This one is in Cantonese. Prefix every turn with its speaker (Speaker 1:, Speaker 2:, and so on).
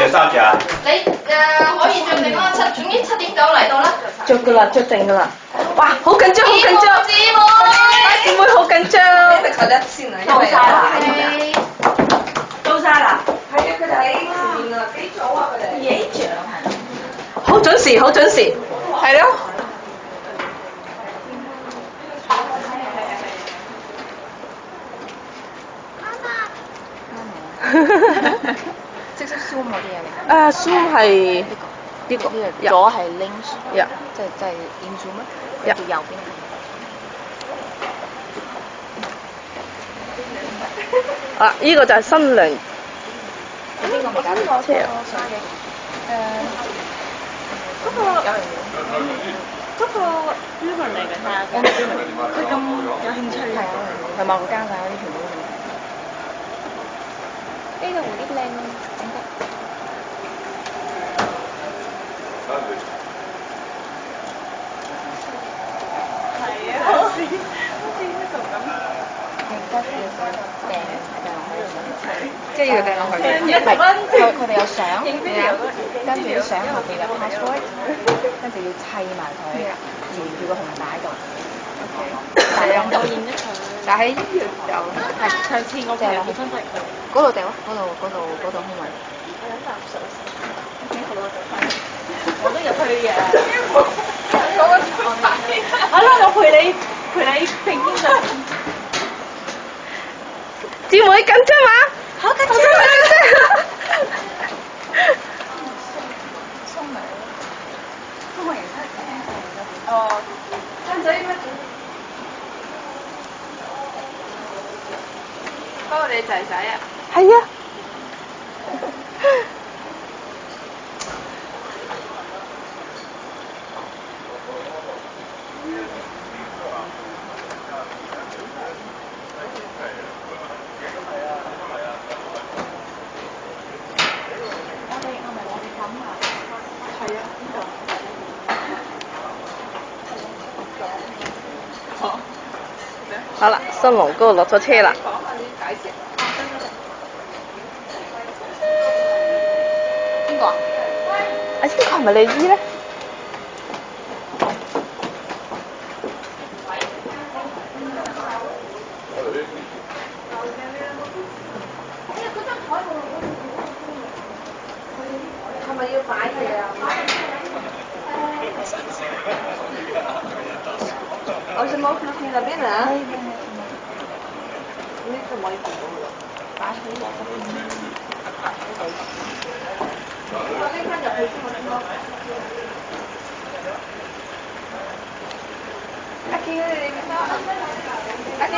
Speaker 1: 第三隻啊？
Speaker 2: 你可以着定啦，總之7.9嚟到啦。
Speaker 3: 着㗎啦，着定㗎啦。哇，好緊張，好緊張。
Speaker 2: 姊妹，
Speaker 3: 唔會好緊張。
Speaker 4: 求得先啊，
Speaker 3: 到晒啦，
Speaker 4: 到晒啦。係啊，佢哋喺前面啊，幾早啊佢哋。
Speaker 3: 影獎係。好準時，好準時。係咯。
Speaker 5: 識 Zoom 嗰啲嘢嚟。
Speaker 3: Zoom 係呢個，
Speaker 5: 左係 link，
Speaker 3: 呀，
Speaker 5: 即係 in Zoom 咩？
Speaker 3: 呀
Speaker 5: 跟住右邊。
Speaker 3: 啊，呢個就係新娘。
Speaker 5: 邊個未搞掂？
Speaker 3: 車啊！
Speaker 6: 嗰個 Uber 嚟嘅，係啊，佢咁有興趣。
Speaker 5: 係啊，係某個間㗎，呢條路。呢個蝴蝶靚，整得。
Speaker 6: 係啊，好似呢度咁。
Speaker 5: 即係要掟落去。佢哋有相，跟住啲相後邊有 password，跟住要砌埋佢，連住個紅帶度。
Speaker 6: 係啊，我認得佢。
Speaker 5: 但喺呢條就係
Speaker 6: 上次我朋友結婚都係佢。
Speaker 5: 嗰度掉啊，嗰度空位。
Speaker 6: 我飲啖水先。幾好啊！我都入去嘅。好啦，我陪你並肩就。
Speaker 3: 姊妹緊張嘛？
Speaker 6: 好緊張
Speaker 3: 啊！
Speaker 5: 鬆咪，鬆咪其實
Speaker 4: 哦，張仔咩？嗰個你仔仔啊？
Speaker 3: 係啊。好啦，新郎哥落咗車啦。
Speaker 5: 邊個啊？
Speaker 3: 呢個係咪你姨咧？
Speaker 4: 係咪要擺嘢啊？我隻貓喺邊邊啊？呢個唔可以見到㗎。
Speaker 5: 擺喺落嗰邊。
Speaker 4: 我拎翻入去先，我隻貓。阿堅，你點啊？阿堅。